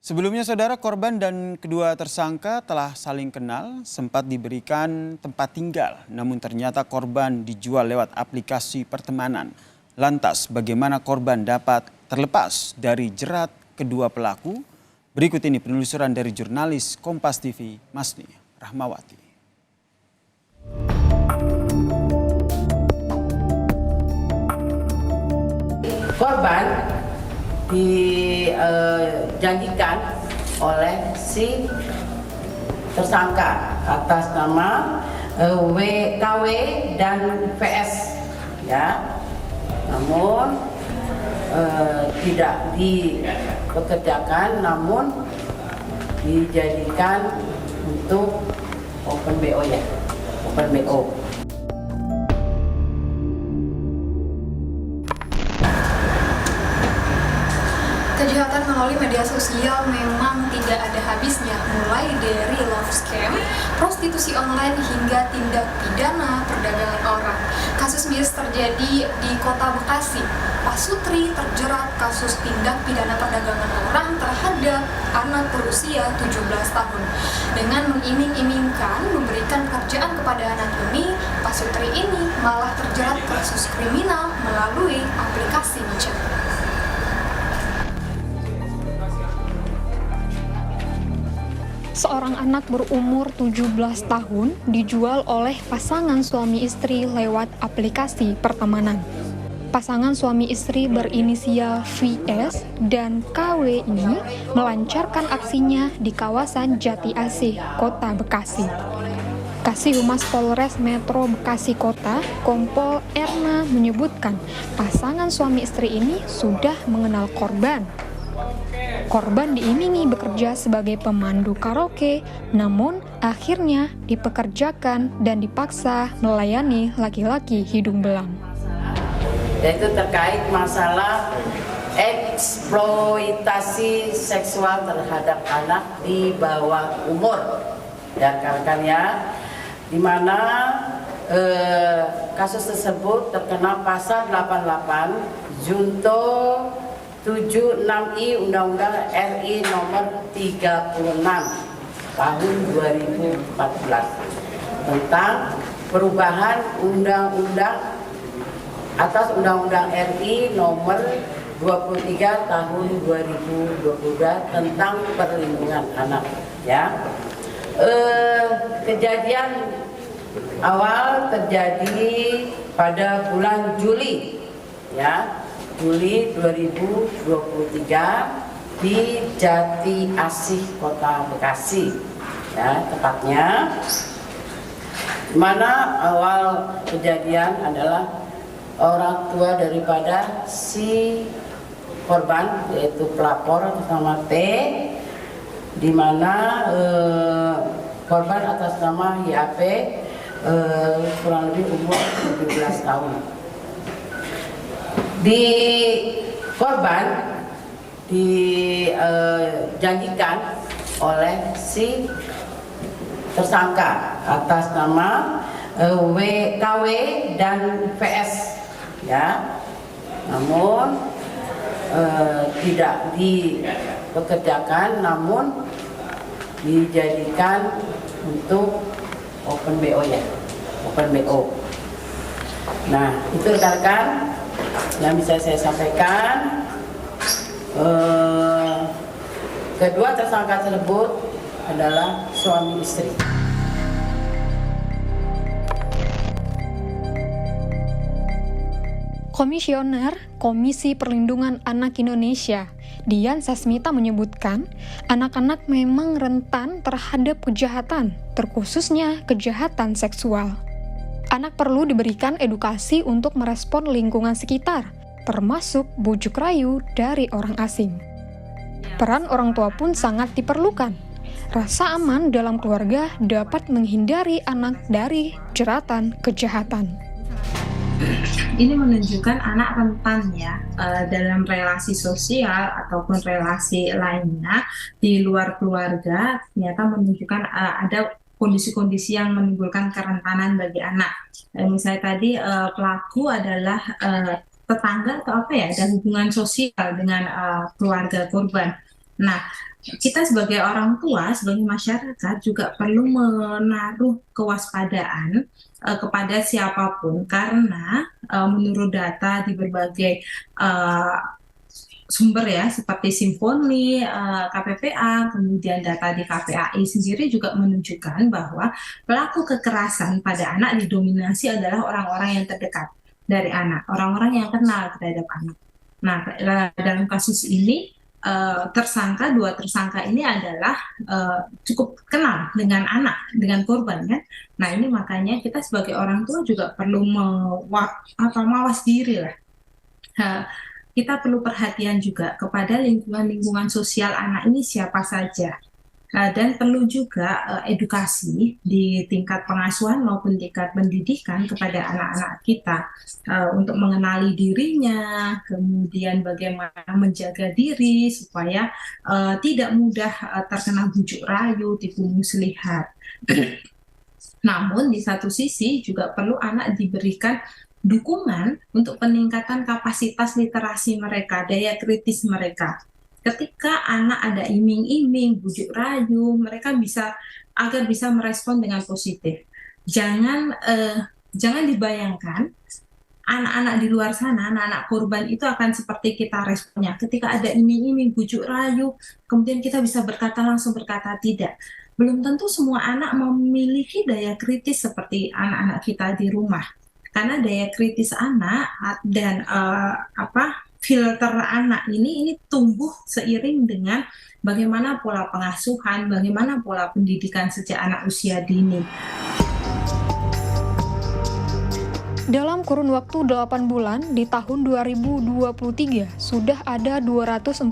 Sebelumnya saudara korban dan kedua tersangka telah saling kenal, sempat diberikan tempat tinggal, namun ternyata korban dijual lewat aplikasi pertemanan. Lantas bagaimana korban dapat terlepas dari jerat kedua pelaku? Berikut ini penelusuran dari jurnalis Kompas TV Masni Rahmawati. Korban dijanjikan oleh si tersangka atas nama WKW dan VS, ya. Namun tidak dipekerjakan, namun dijadikan untuk open BO, ya, open BO. Kejahatan melalui media sosial memang tidak ada habisnya, mulai dari love scam, prostitusi online hingga tindak pidana perdagangan orang. Kasus miris terjadi di Kota Bekasi. Pak Sutri terjerat kasus tindak pidana perdagangan orang terhadap anak berusia 17 tahun. Dengan mengiming-imingkan memberikan pekerjaan kepada anak ini, Pak Sutri ini malah terjerat kasus kriminal melalui aplikasi WeChat. Seorang anak berumur 17 tahun dijual oleh pasangan suami istri lewat aplikasi pertemanan. Pasangan suami istri berinisial VS dan KW ini melancarkan aksinya di kawasan Jati Asih, Kota Bekasi. Kasih Humas Polres Metro Bekasi Kota, Kompol Erna menyebutkan pasangan suami istri ini sudah mengenal korban. Korban diimingi bekerja sebagai pemandu karaoke, namun akhirnya dipekerjakan dan dipaksa melayani laki-laki hidung belang. Yaitu terkait masalah eksploitasi seksual terhadap anak di bawah umur, ya rekan-rekan, di mana kasus tersebut terkena pasal 88 Junto 76I Undang-Undang RI nomor 36 tahun 2014 tentang perubahan undang-undang atas Undang-Undang RI nomor 23 tahun 2022 tentang perlindungan anak, ya. Kejadian awal terjadi pada bulan Juli, ya, Juli 2023 di Jati Asih, Kota Bekasi, ya tepatnya. Mana awal kejadian adalah orang tua daripada si korban, yaitu pelapor atas nama T, di mana korban atas nama YAP kurang lebih umur 17 tahun. Di korban dijanjikan oleh si tersangka atas nama WKW dan VS, ya. Namun tidak dipekerjakan, namun dijadikan untuk open BO, ya, open BO. Nah, itu rekan-rekan yang bisa saya sampaikan. Kedua tersangka tersebut adalah suami istri. Komisioner Komisi Perlindungan Anak Indonesia, Dian Sasmita menyebutkan, anak-anak memang rentan terhadap kejahatan, terkhususnya kejahatan seksual. Anak perlu diberikan edukasi untuk merespon lingkungan sekitar, termasuk bujuk rayu dari orang asing. Peran orang tua pun sangat diperlukan. Rasa aman dalam keluarga dapat menghindari anak dari jeratan kejahatan. Ini menunjukkan anak rentan, ya, dalam relasi sosial ataupun relasi lainnya di luar keluarga. Ternyata menunjukkan ada kondisi-kondisi yang menimbulkan kerentanan bagi anak. Misalnya tadi pelaku adalah tetangga atau apa, ya, dan hubungan sosial dengan keluarga korban. Nah, kita sebagai orang tua, sebagai masyarakat juga perlu menaruh kewaspadaan kepada siapapun karena menurut data di berbagai eh, sumber ya seperti Simfoni, KPPA, kemudian data di KPAI sendiri juga menunjukkan bahwa pelaku kekerasan pada anak didominasi adalah orang-orang yang terdekat dari anak, orang-orang yang kenal terhadap anak. Nah, dalam kasus ini dua tersangka ini adalah cukup kenal dengan anak, dengan korban kan. Nah, ini makanya kita sebagai orang tua juga perlu mawas diri lah. Kita perlu perhatian juga kepada lingkungan-lingkungan sosial anak ini siapa saja. Dan perlu juga edukasi di tingkat pengasuhan maupun tingkat pendidikan kepada anak-anak kita untuk mengenali dirinya, kemudian bagaimana menjaga diri supaya tidak mudah terkena bujuk rayu, tipu muslihat. Namun di satu sisi juga perlu anak diberikan dukungan untuk peningkatan kapasitas literasi mereka, daya kritis mereka. Ketika anak ada iming-iming, bujuk rayu, mereka agar bisa merespon dengan positif. Jangan dibayangkan anak-anak di luar sana, anak-anak korban itu akan seperti kita responnya. Ketika ada iming-iming, bujuk rayu, kemudian kita bisa langsung berkata tidak. Belum tentu semua anak memiliki daya kritis seperti anak-anak kita di rumah. Karena daya kritis anak dan filter anak ini tumbuh seiring dengan bagaimana pola pengasuhan, bagaimana pola pendidikan sejak anak usia dini. Dalam kurun waktu 8 bulan, di tahun 2023, sudah ada 241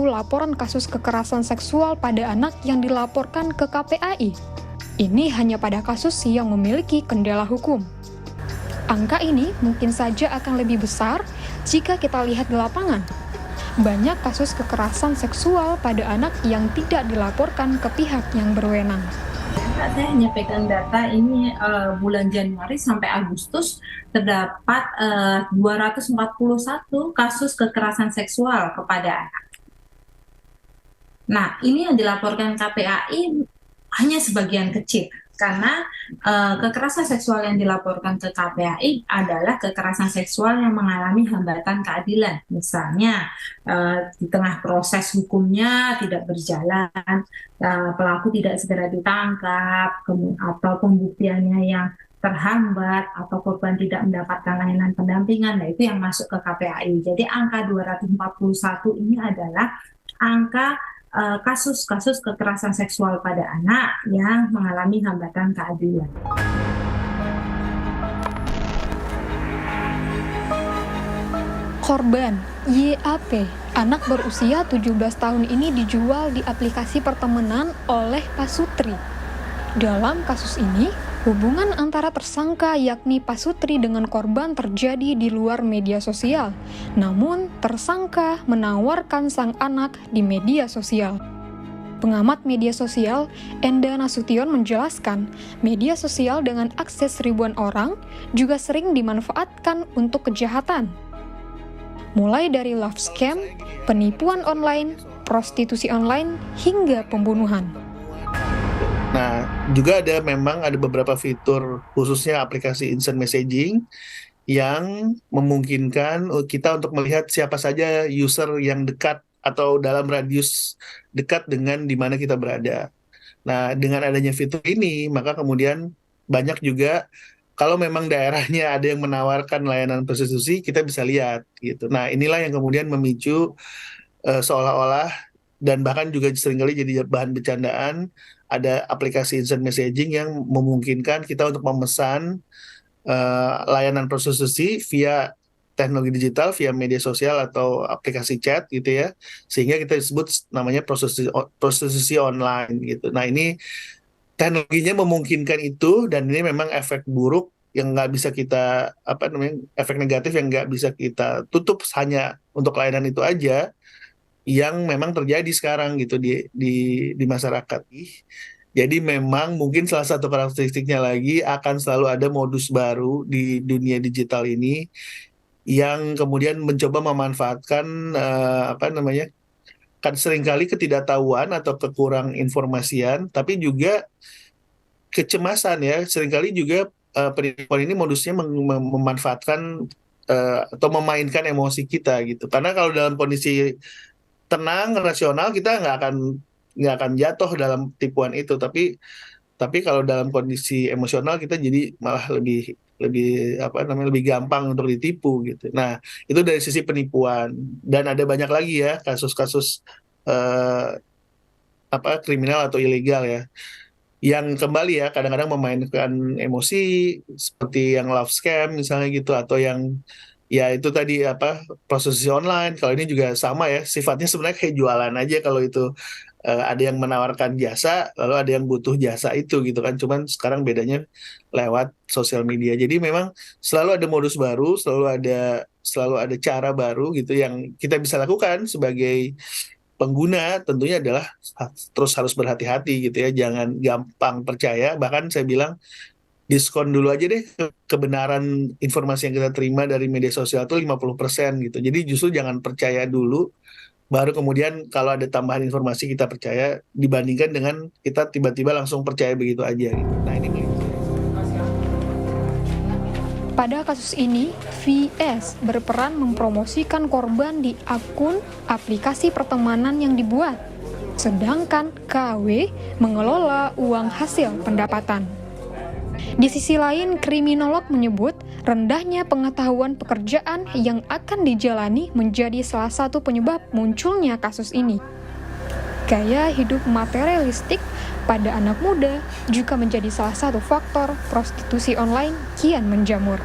laporan kasus kekerasan seksual pada anak yang dilaporkan ke KPAI. Ini hanya pada kasus yang memiliki kendala hukum. Angka ini mungkin saja akan lebih besar jika kita lihat di lapangan. Banyak kasus kekerasan seksual pada anak yang tidak dilaporkan ke pihak yang berwenang. Saya hanya pegang data ini bulan Januari sampai Agustus terdapat 241 kasus kekerasan seksual kepada anak. Nah, ini yang dilaporkan KPAI hanya sebagian kecil karena kekerasan seksual yang dilaporkan ke KPAI adalah kekerasan seksual yang mengalami hambatan keadilan. Misalnya di tengah proses hukumnya tidak berjalan, pelaku tidak segera ditangkap, atau pembuktiannya yang terhambat, atau korban tidak mendapatkan layanan pendampingan. Nah, itu yang masuk ke KPAI. Jadi angka 241 ini adalah angka kasus-kasus kekerasan seksual pada anak yang mengalami hambatan keadilan. Korban YAP, anak berusia 17 tahun ini dijual di aplikasi pertemanan oleh Pasutri. Dalam kasus ini, hubungan antara tersangka yakni Pasutri dengan korban terjadi di luar media sosial. Namun, tersangka menawarkan sang anak di media sosial. Pengamat media sosial, Enda Nasution menjelaskan, media sosial dengan akses ribuan orang juga sering dimanfaatkan untuk kejahatan. Mulai dari love scam, penipuan online, prostitusi online, hingga pembunuhan. Nah, juga memang ada beberapa fitur khususnya aplikasi instant messaging yang memungkinkan kita untuk melihat siapa saja user yang dekat atau dalam radius dekat dengan di mana kita berada. Nah, dengan adanya fitur ini, maka kemudian banyak juga kalau memang daerahnya ada yang menawarkan layanan prostitusi, kita bisa lihat gitu. Nah, inilah yang kemudian memicu seolah-olah dan bahkan juga seringkali jadi bahan bercandaan, ada aplikasi instant messaging yang memungkinkan kita untuk memesan layanan prostitusi via teknologi digital, via media sosial atau aplikasi chat gitu ya, sehingga kita sebut namanya prostitusi online gitu. Nah, ini teknologinya memungkinkan itu, dan ini memang efek buruk yang nggak bisa kita efek negatif yang nggak bisa kita tutup hanya untuk layanan itu aja, yang memang terjadi sekarang gitu di masyarakat. Jadi memang mungkin salah satu karakteristiknya lagi akan selalu ada modus baru di dunia digital ini yang kemudian mencoba memanfaatkan kan seringkali ketidaktahuan atau kekurang informasian, tapi juga kecemasan ya. Seringkali juga penipuan ini modusnya memanfaatkan atau memainkan emosi kita gitu. Karena kalau dalam kondisi tenang, rasional, kita nggak akan jatuh dalam tipuan itu. Tapi kalau dalam kondisi emosional kita jadi malah lebih lebih apa namanya lebih gampang untuk ditipu gitu. Nah, itu dari sisi penipuan dan ada banyak lagi ya kasus-kasus eh, kriminal atau ilegal ya. Yang kembali ya kadang-kadang memainkan emosi seperti yang love scam misalnya gitu atau yang ya itu tadi prostitusi online. Kalau ini juga sama ya, sifatnya sebenarnya kayak jualan aja kalau itu ada yang menawarkan jasa, lalu ada yang butuh jasa itu gitu kan. Cuman sekarang bedanya lewat sosial media. Jadi memang selalu ada modus baru, selalu ada cara baru gitu yang kita bisa lakukan sebagai pengguna. Tentunya adalah terus harus berhati-hati gitu ya, jangan gampang percaya. Bahkan saya bilang diskon dulu aja deh kebenaran informasi yang kita terima dari media sosial itu 50% gitu. Jadi justru jangan percaya dulu, baru kemudian kalau ada tambahan informasi kita percaya, dibandingkan dengan kita tiba-tiba langsung percaya begitu aja gitu. Nah ini Pada kasus ini, VS berperan mempromosikan korban di akun aplikasi pertemanan yang dibuat, sedangkan KW mengelola uang hasil pendapatan. Di sisi lain, kriminolog menyebut rendahnya pengetahuan pekerjaan yang akan dijalani menjadi salah satu penyebab munculnya kasus ini. Gaya hidup materialistik pada anak muda juga menjadi salah satu faktor prostitusi online kian menjamur.